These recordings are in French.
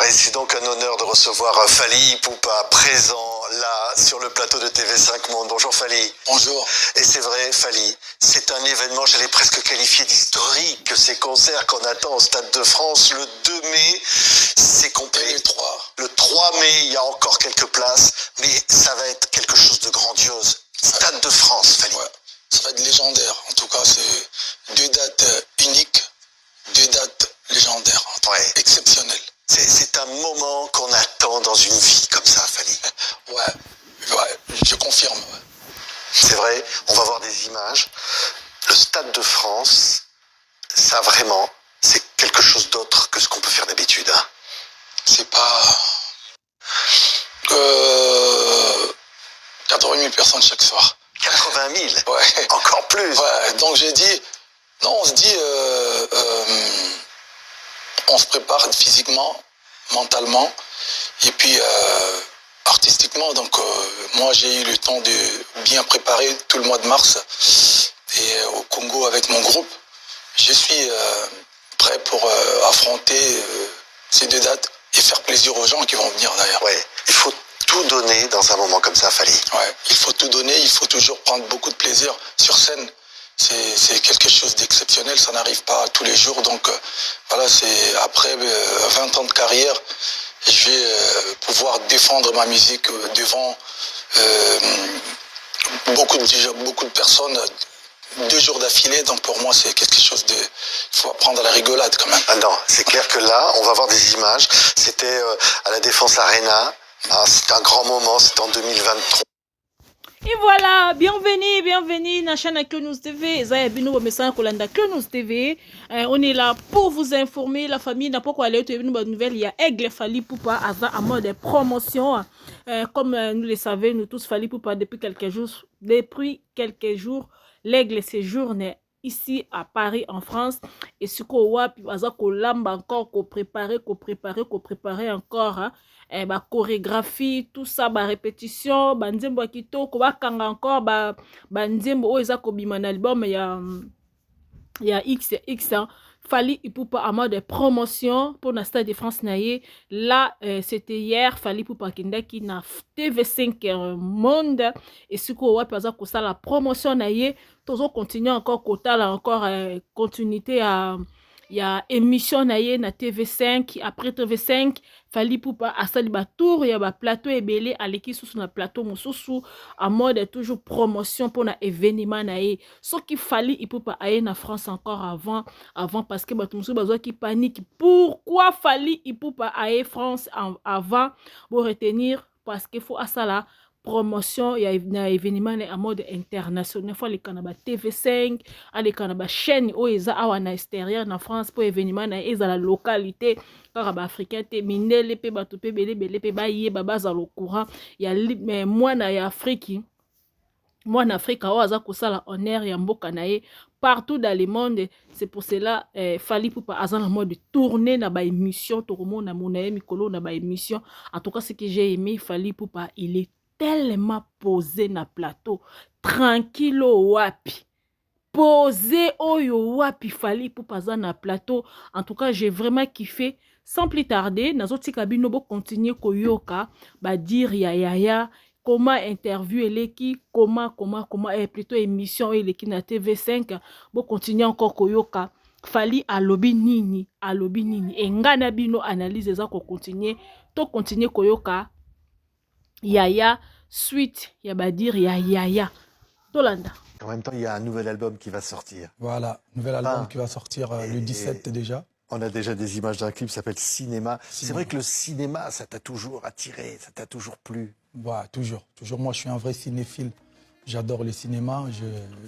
Et c'est donc un honneur de recevoir Fally Ipupa, présent là sur le plateau de TV5 Monde. Bonjour Fally. Bonjour. Et c'est vrai, Fally, c'est un événement, j'allais presque qualifier d'historique, ces concerts qu'on attend au Stade de France le 2 mai. C'est complet. Et le 3. Le 3 mai, il y a encore quelques places, mais ça va être quelque chose de grandiose. Stade de France, Fally. Ouais. Ça va être légendaire. En tout cas, c'est 2 dates uniques, 2 dates légendaires, Ouais. exceptionnelles. C'est un moment qu'on attend dans une vie comme ça, Fally. Ouais, je confirme. Ouais. C'est vrai, on va voir des images. Le Stade de France, ça vraiment, c'est quelque chose d'autre que ce qu'on peut faire d'habitude. Hein. C'est pas 80 000 personnes chaque soir. 80 000 Ouais. Encore plus. Ouais, donc j'ai dit, non, on se dit, on se prépare physiquement, mentalement, et puis artistiquement. Donc moi j'ai eu le temps de bien préparer tout le mois de mars et au Congo avec mon groupe. Je suis prêt pour affronter ces 2 dates et faire plaisir aux gens qui vont venir d'ailleurs. Ouais, il faut tout donner dans un moment comme ça, Fally. Ouais, il faut tout donner, il faut toujours prendre beaucoup de plaisir sur scène. C'est quelque chose d'exceptionnel, ça n'arrive pas tous les jours. Donc voilà, c'est après 20 ans de carrière, je vais pouvoir défendre ma musique devant beaucoup de personnes 2 jours d'affilée. Donc pour moi, c'est quelque chose de... Il faut apprendre à la rigolade quand même. Ah non, c'est clair que là, on va voir des images. C'était à la Défense Arena. Ah, c'est un grand moment, c'était en 2023. Et voilà, bienvenue dans la chaîne Cleonews TV. Cleonews TV. On est là pour vous informer. La famille n'a pas quoi aller. Une bonne nouvelle. Il y a Aigle Fally Ipupa en mode promotion. Comme nous le savons, nous tous Fally Ipupa depuis quelques jours. L'Aigle séjourne ici à Paris en France. Et ce qu'on voit, puis encore qu'on préparer encore. Hein. Chorégraphie, tout ça, répétition, nzembo kitoko, kanga encore, nzembo eza kobima na album ya XX, hein. Fally Ipupa en mode promotion pour la Stade de France naye. Là, c'était hier, Fally Ipupa kindaki na TV5 Monde. Et ce qu'on voit, par exemple, ça la promotion naye, toujours continuer encore, continuité à... Il y a émission naye na TV5. Après TV5, Fally Ipupa asali ba tour, il y a ba plateau ebele aleki sous na plateau mosusu en mode toujours promotion pour na événement naye. Ce qui Fally Ipupa aye na France encore avant parce que bato mosusu bazwa ki panique. Pourquoi Fally Ipupa aye France avant pour retenir parce qu'il faut asala promotion, il y a un événement en mode international. Il faut aller à TV5, aller à la chaîne où ils ont à l'extérieur en France pour événement ils ont la localité car africain te minele pe bato pe belé pe baye baba za le courant. Il y a mais moi na Afrique. Moi en Afrique où aza ko sala honneur ya mboka nae partout dans le monde. C'est pour cela Fally Ipupa aza en mode tourner na ba émission to na monaye mikolo na ba émission. En tout cas ce que j'ai aimé Fally Ipupa il est tellement posé na plateau tranquille wapi posé oyo wapi Fally Ipupa za na plateau. En tout cas j'ai vraiment kiffé. Sans plus tarder nazotika bino bo continuer koyoka ba dire ya comment interview eleki comment plutôt émission eleki na TV5 bo continuer encore koyoka Fally alobi nini engana bino analyse za ko continuer koyoka Yaya suite ya badir Yaya Tolanda. En même temps, il y a un nouvel album qui va sortir. Voilà, nouvel album qui va sortir le 17 déjà. On a déjà des images d'un clip qui s'appelle Cinéma. C'est vrai que le cinéma, ça t'a toujours attiré, ça t'a toujours plu. Ouais, toujours. Moi, je suis un vrai cinéphile. J'adore le cinéma.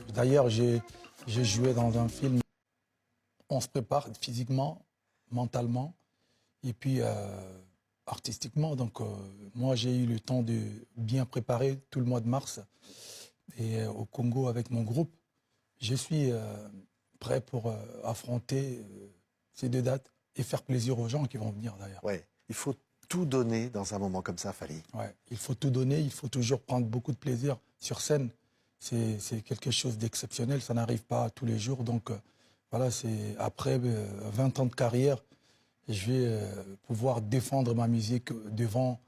D'ailleurs, j'ai joué dans un film. On se prépare physiquement, mentalement et puis artistiquement. Donc, moi, j'ai eu le temps de bien préparer tout le mois de mars et au Congo avec mon groupe. Je suis prêt pour affronter ces 2 dates et faire plaisir aux gens qui vont venir d'ailleurs. Ouais, il faut tout donner dans un moment comme ça, Fally. Ouais, il faut tout donner, il faut toujours prendre beaucoup de plaisir sur scène. C'est quelque chose d'exceptionnel, ça n'arrive pas tous les jours. Donc voilà, c'est après 20 ans de carrière, je vais pouvoir défendre ma musique devant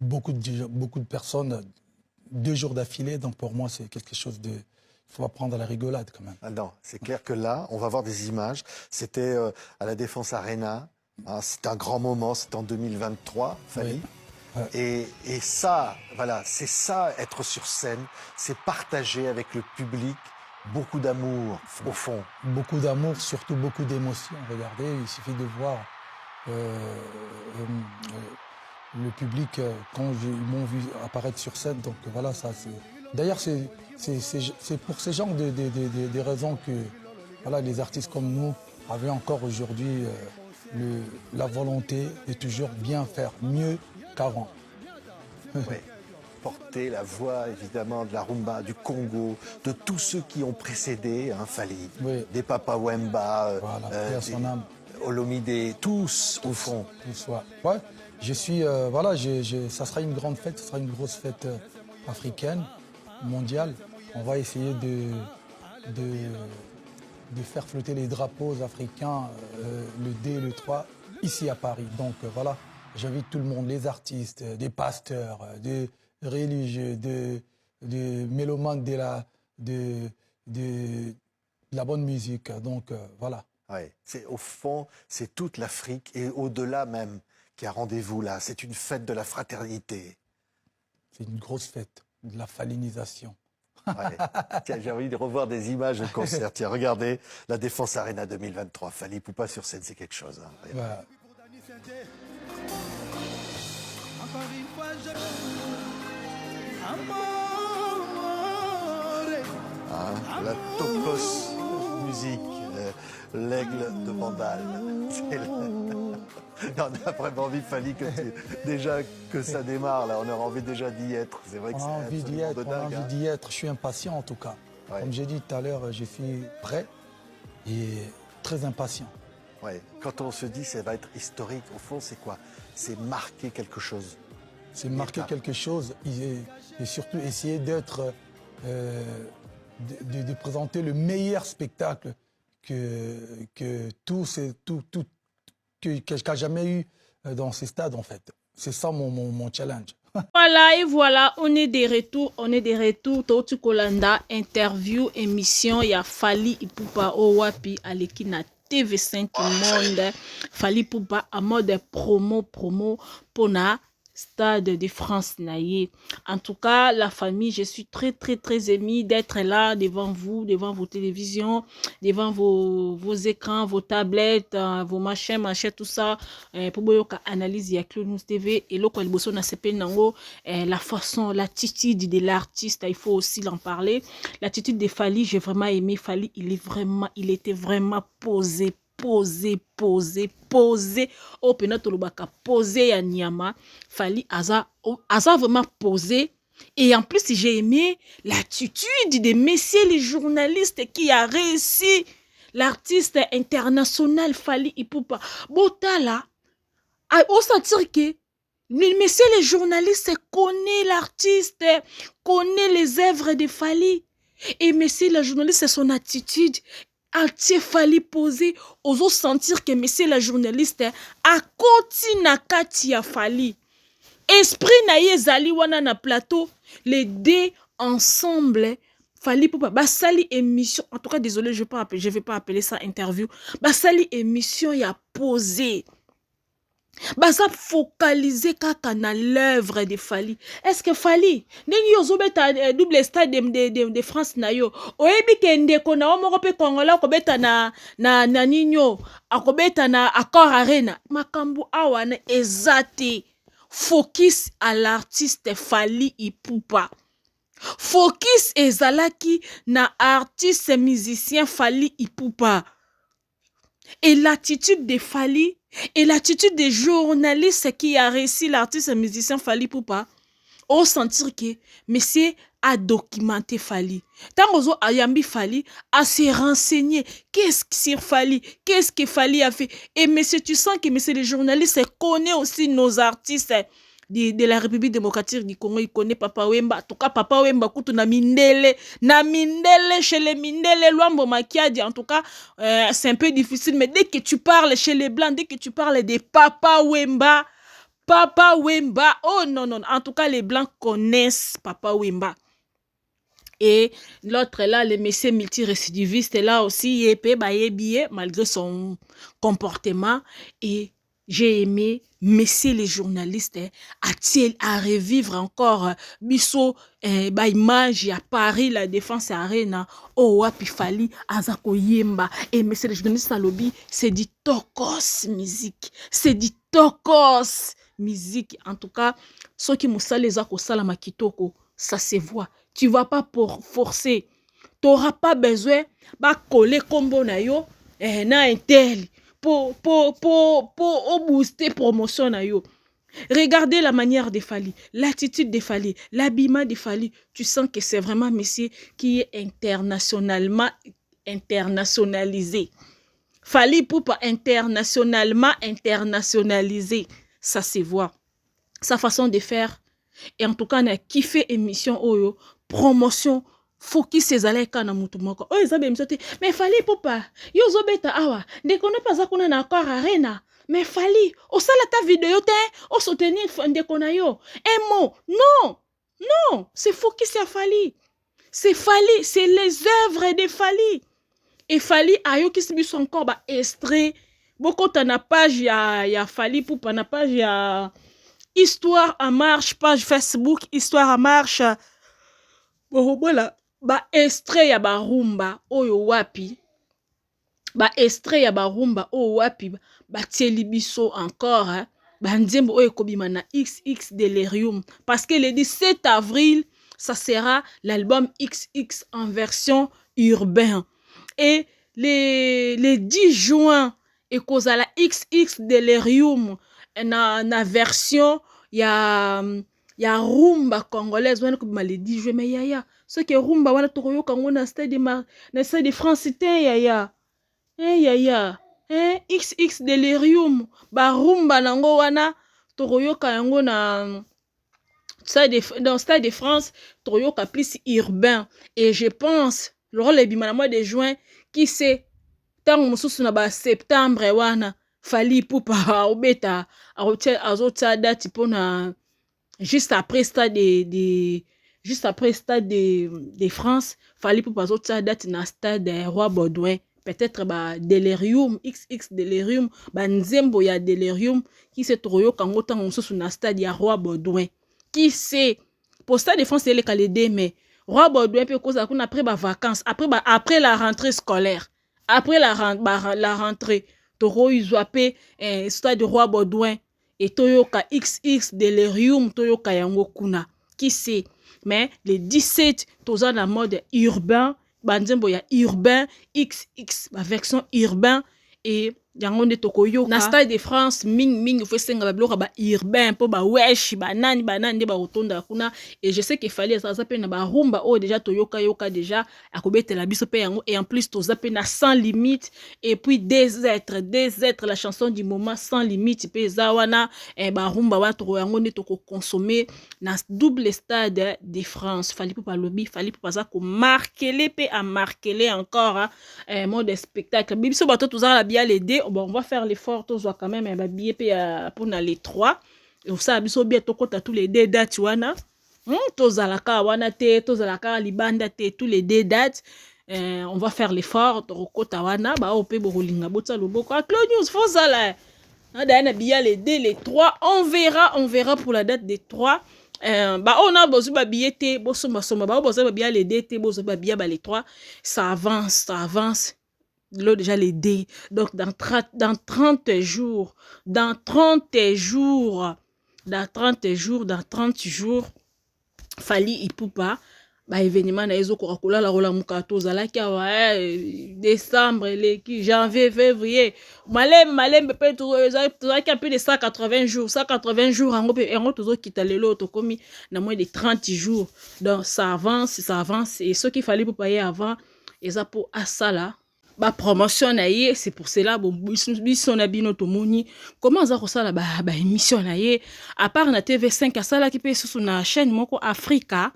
beaucoup de personnes 2 jours d'affilée. Donc pour moi, c'est quelque chose de... Il faut pas prendre à la rigolade quand même. Ah non, c'est clair que là, on va voir des images. C'était à la Défense Arena. Hein, c'était un grand moment, c'était en 2023, Fally. Oui. Ouais. Et ça, voilà, c'est ça, être sur scène, c'est partager avec le public beaucoup d'amour, au fond. Beaucoup d'amour, surtout beaucoup d'émotions. Regardez, il suffit de voir le public quand ils m'ont vu apparaître sur scène. Donc voilà, ça c'est... D'ailleurs, c'est pour ces genres de raisons que voilà, les artistes comme nous avaient encore aujourd'hui la volonté de toujours bien faire, mieux qu'avant. Oui. Porter la voix, évidemment, de la rumba, du Congo, de tous ceux qui ont précédé, hein, Fally, Oui. des Papa Wemba, Voilà, son âme. Olomide, tous, au fond. Tous, ouais. Je suis, voilà, ça sera une grande fête, ça sera une grosse fête africaine, mondiale. On va essayer de faire flotter les drapeaux africains le 2 et le 3 ici à Paris. Donc voilà, j'invite tout le monde, les artistes, des pasteurs, des religieux, des mélomanes de la bonne musique. Donc voilà. Ouais. Au fond, c'est toute l'Afrique et au-delà même qui a rendez-vous là. C'est une fête de la fraternité. C'est une grosse fête de la fallinisation. Ouais. Tiens, j'ai envie de revoir des images de concert. Tiens, regardez, la Défense Arena 2023. Fally Ipupa sur scène, c'est quelque chose. Hein. Voilà. Hein, la Topos musique, l'aigle de Vandal. On a vraiment envie, Fally, déjà que ça démarre, là, on aura envie déjà d'y être. C'est vrai que On a envie d'y être, de dingue, on a envie d'y être. Je suis impatient en tout cas. Ouais. Comme j'ai dit tout à l'heure, je suis prêt et très impatient. Ouais. Quand on se dit ça va être historique, au fond, c'est quoi? C'est marquer quelque chose. C'est marquer quelque chose et surtout essayer d'être, de présenter le meilleur spectacle que qu'a jamais eu dans ces stades en fait. C'est ça mon challenge. Voilà, et voilà, on est de retour, Tautu Kolanda, interview, émission, il y a Fally Ipupa Owapi, Alekina TV5 Monde, Fally Ipupa en mode promo, pour na Stade de France naïe. En tout cas, la famille, je suis très émue d'être là devant vous, devant vos télévisions, devant vos écrans, vos tablettes, vos machins, tout ça, pour vous analyser avec Clonus TV et l'autre la façon, l'attitude de l'artiste, il faut aussi l'en parler. L'attitude de Fally, j'ai vraiment aimé Fally, il était vraiment posé au penatolobaka posé ya Nyama. Fally aza vraiment posé. Et en plus, j'ai aimé l'attitude des messieurs les journalistes qui a réussi l'artiste international Fally Ipupa. Botala, au sentir que les messieurs les journalistes connaissent l'artiste, connaissent les œuvres de Fally. Et messieurs les journalistes, c'est son attitude. Entier Fally posé, oso sentir que monsieur la journaliste a koti na kati ya Fally. Esprit na ye zali wana na plateau, les deux ensemble, Fally Ipupa basali émission, en tout cas désolé, je vais pas appeler ça interview, basali émission ya posé. Basa focaliser kaka na l'œuvre de Fally. Est-ce que Fally ndenge yozo beta double stade de France na yo oyebi ke ndeko na omoko pe kongola ko beta na ninyo akobeta na Accor Arena makambu awana ezate focus à l'artiste Fally Ipupa. Focus ezalaki na artiste musicien Fally Ipupa. Et l'attitude de Fally et l'attitude des journalistes qui a réussi l'artiste musicien Fally Ipupa, au sentir que monsieur a documenté Fally. Tant ozo ayambi Fally à se renseigner qu'est-ce que sur Fally, qu'est-ce que Fally a fait. Et monsieur, tu sens que monsieur les journalistes connaissent aussi nos artistes de la République démocratique du Congo, il connaît Papa Wemba. En tout cas, Papa Wemba, kutu na mindele, chez les mindele, Luambo Makiadi. En tout cas, c'est un peu difficile, mais dès que tu parles chez les Blancs, dès que tu parles de Papa Wemba, oh non, non, en tout cas, les Blancs connaissent Papa Wemba. Et l'autre là, le monsieur multirécidiviste là aussi, malgré son comportement. Et j'ai aimé monsieur les journalistes à revivre encore biso image à Paris la Défense Arena oh wapi fali azako yemba et monsieur les journalistes à lobby c'est du tokos musique, c'est du tokos musique. En tout cas ceux qui musale ezako sala makitoko, ça se voit. Tu vas pas pour forcer, tu n'auras pas besoin de coller combo na yo na intel pour booster promotion na yo. Regardez la manière de Fally, l'attitude de Fally, l'habillement de Fally. Tu sens que c'est vraiment monsieur qui est internationalement internationalisé. Fally Ipupa internationalement internationalisé. Ça se voit. Sa façon de faire. Et en tout cas, on a kiffé émission Oyo, promotion. Focus ses allées quand on mutu moko. Oh, ils ont mais Fally Ipupa. Yo zobeta awa. Dès qu'on a pas ça qu'on a encore arena. Mais Fally, au sala ta vidéo te, au soutenir Ndekonayo. Un mot, non, non, c'est Focus sur Fally. C'est Fally, c'est les œuvres de Fally. Et Fally, ayo qui se bise encore, bah, extrait. Beaucoup t'en a page, ya Fally Ipupa, na page, ya Histoire en marche, page Facebook, Histoire en marche. Bon, voilà, bah, extrait ya ba rumba, oyo wapi. Ba extrait ya ba rumba, oyo wapi. Batieli biso encore hein? Nzembo oyo ekobima na XX Delirium parce que le 17 avril ça sera l'album XX en version urbain et le 10 juin ekozala XX Delirium na version ya rumba congolaise wana ekobima le 10 juin mais yaya soki rumba wana tokoyoka ngo na stade de France te yaya yaya XX Delirium barumba nango wana toroyoka yango na dans Stade de France toroyoka plus urbain et je pense le lebima na mois de juin qui c'est tango mosusu na ba septembre wana Fally Ipupa obeta azota date pona juste après Stade de France Fally Ipupa azota date na Stade Roi Baudouin. Peut-être bah Delirium XX Delirium bah nzembo ya Delirium qui se troyo kango tango mosusu na stade ya Roi Baudouin qui c'est pour Stade de France c'est le 2 mai Roi Baudouin peut cause après bah vacances après la rentrée scolaire après la rentrée toro izwape stade de Roi Baudouin et toyoka XX Delirium toyoka yango kuna qui c'est mais le 17 toza na mode urbain banzembo ya urbain XX la version urbain et yango nde tokoyoka na Stade de France ming faut senga babloka ba urbain po ba wesh banani nde ba rotonda kuna et je sais que Fally ça pe na ba rumba oh déjà toyoka déjà akobetela biso pe yango et en plus toza pe na sans limite et puis des êtres la chanson du moment sans limite pe zawana ba rumba wa to yango nde toko consommer na double Stade de France Fally Ipupa lobby Fally Ipupa za ko marquer pe à marquer encore mode spectacle biso bato toza la bien les deux. Bon, on va faire l'effort, tous quand même un billet pour les 3. Et vous savez, bientôt tous les deux dates, tous à la car, tous à la car, libanda, tous les deux dates. On va faire l'effort, Tawana, bah, au Pebo Rolinga, Botsa Loboko, Claude News, faut ça là. Les 2, les 3. On verra pour la date des 3. Bah, on a besoin de billets, bah, besoin de les 2, besoin de les 3. Ça avance. Là déjà les dés donc dans 30 jours Fally Ipupa ba événement na ezo ko la rola mukato zala ki wa décembre janvier février malem peut être un peu de 180 jours en gros tozo kita lelo to komi na moins de 30 jours donc ça avance et ce qu'il fallait pour payer avant et ça pour asala ba promotion na ye, c'est pour cela bon biso na bino tomoni comment ça resala ba émission na ye à part na TV5 asala ki pe susu na chaîne moko Africa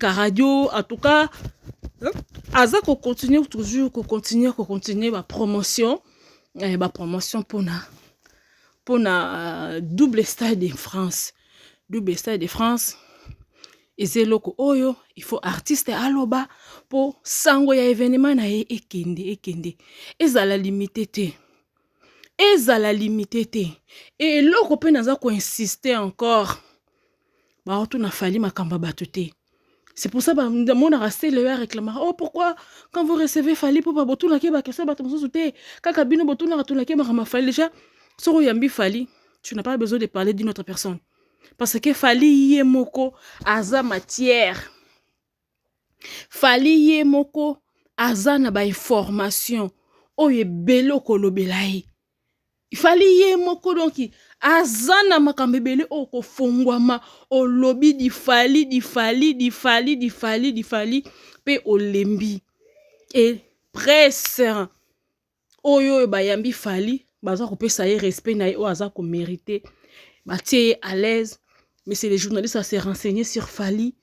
Radio en tout cas aza ko continuer toujours ko continuer ba promotion pour double stade de France ezeloko oyo il faut artiste aloba po sango ya événement na ye ekende ezala limité te et eloko pe naza ko insister encore ba oto na fali makamba bato te. C'est pour ça que mon resté le réclame. Oh pourquoi quand vous recevez Fali pour pas botou na ke ba question bato mosusu te kaka bino botou na to na ke ma Fali déjà soro yambi Fali tu n'as pas besoin de parler d'une autre personne parce que Fali ye moko aza matière Fali ye moko aza na ba information oye belo kolobelai Fali ye moko donc azana makambebele oko fongwama o lobby di Fali pe olembi et presse oyo bayambi Fali baza ko pesa ye respect na o aza ko mériter batie à l'aise mais c'est les journalistes à se renseigner sur Fali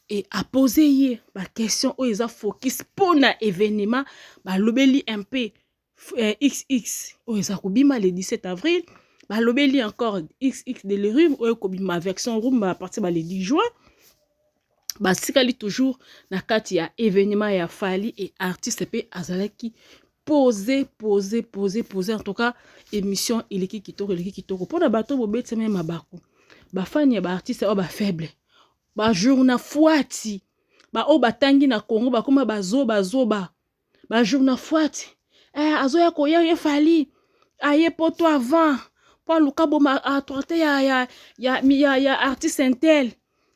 et à poser ye ba question o eza focus pour na événement ba lobeli un peu XX o eza ko bima le 17 avril ba lobeli encore XX de l'Erum ou kobima version rumba à partir le 10 juin ba sikali toujours na kati ya événement ya Fali et artiste pe azalaki poser en tout cas émission ileki kitoko pona bato bobetse même mabako ba fani ya ba artiste o ba faible ba journa fuati ba o batangi na Congo ba koma bazoba ba journa fuati azoya ko ya Fali aye poto avant pour lukabo ma a traité ya artiste intel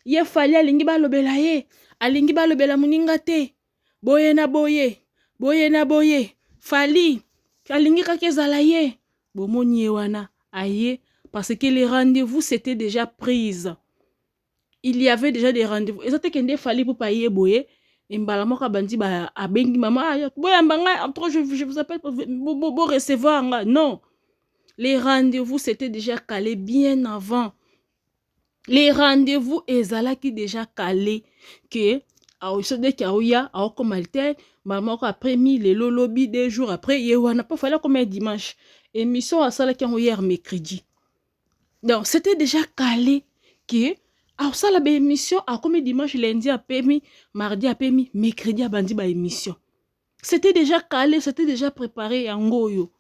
ye Fali alingi ba lobela ye alingi ba lobela muninga te boye na boye Fali alingi ka kezala ye bomoni wana aye parce que les rendez-vous c'était déjà prise. Il y avait déjà des rendez-vous. Et ça te Fali pour payer boye mbala moka bandi ba abengi maman boya mbanga trop je vous appelle pour recevoir non. Les rendez-vous c'était déjà calé bien avant. Les rendez-vous ezalaki déjà calé que dès qu'il y a comme alter maman après mis les lobby 2 jours après yewana pas fallait comme dimanche émission à ça qui hier mercredi. Donc c'était déjà calé que alors ça la émission a comme dimanche lundi a permis mardi a permis mercredi a bandi ba émission. C'était déjà calé, c'était déjà préparé en goyo.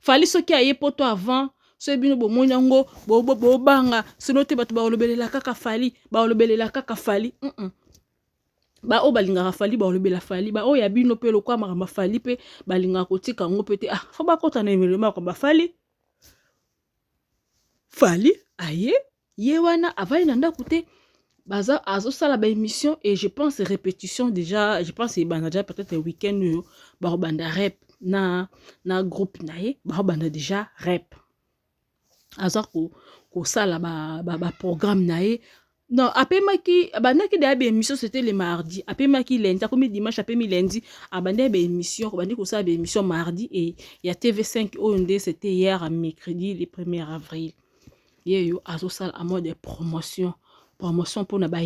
Fallait ce qui a yé poto avant ce bino bo monyango bo banga sinon te bato ba olobelela kaka Fali ba olobelela kaka Fali ba o balinga Fali ba olobela Fali ba o ya bino pe lokwa makamba Fali pe balinga kotika ngo pete faut ba kota na événement ko ba Fali aye ye wana avali nanda koute baza azo sala ba émission et je pense répétition déjà je pense bana déjà peut-être le week-end ba banda rap na groupe nae ba banda déjà rap aza ko sala ba programme nae non apemaki bandaki da émission c'était le mardi apemaki lundi comme dimanche apemi lundi abandé ba émission ko bandi ko sala ba émission mardi et il y a TV5 OND c'était hier mercredi le 1er avril yo azo sala à mode de promotion pour na ba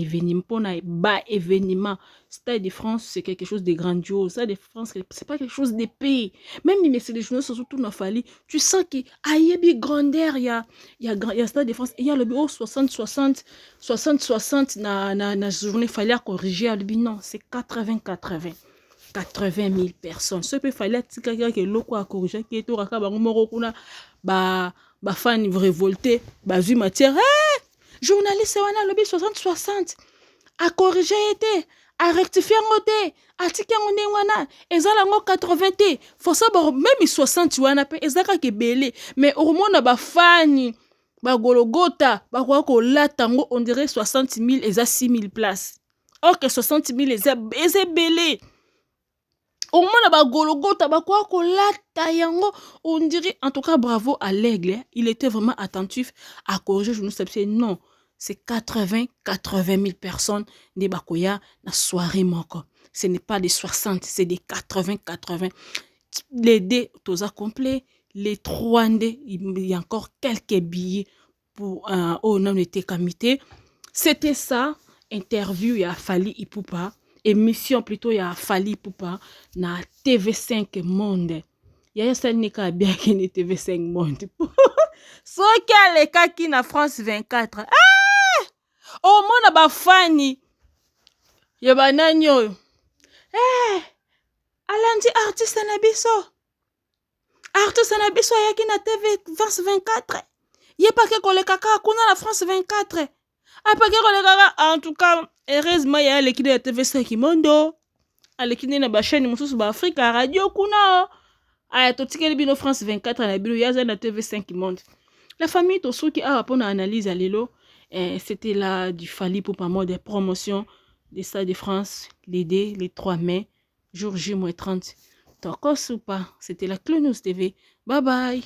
événement Stade de France c'est quelque chose de grandiose. Stade de France c'est pas quelque chose d'épais même mais c'est les journaux surtout na Fali tu sens que ayebi grandeur il y a Stade de France il y a le bureau 60 na journée Fali à corriger le non c'est 80 000 personnes ce peut Fali tika que loko à corriger qui to raka bango moko kuna ba fan révolté bazui matière journaliste wana lobby 60 a corriger été a rectifier ngote a tika ngone wana ezala ngo 80 te faut ça même 60 wana pe ezaka ke belé mais au moins na ba fani ba gologota ba kwa ko lata ngo on dirait 60 000 eza 6 000 places OK 60 000 eza belé au moins ba gologota ba kwa ko lata yango on dirait en tout cas bravo à l'aigle il était vraiment attentif à corriger je ne sais pas non c'est 80 000 personnes de bakoya na soirée moko ce n'est pas des 60 c'est des 80 les D, tous complet. Les 3D, il y a encore quelques billets pour au nom de Tekamité. C'était ça, interview, il y a Fally Ipupa. Émission plutôt, il y a Fally Ipupa na TV5 Monde. Il y a ça qui a bien qui TV5 Monde. Ce qui a les cas qui na France 24. Ah! Au moins, na Fanny. Yaba nani oyo. Alandi artiste na biso. Artiste na biso yaki na TV France 24. Ye pa ke koleka kaka kuna na France 24. Apa ke koleka kaka en tout cas heureusement ya l'équipe de TV5 Mondo. Alekine na ba chaîne mususu ba Africa Radio kuna. Aya totikeli bino France 24 na bino yaza na TV5 Monde. La famille Tosuki a pour analyse à l'élo. C'était là du Fally Ipupa des promotions des Stades de France, les 3 mai, jour J-30. Tokos ou pas, c'était la Clonos TV. Bye bye.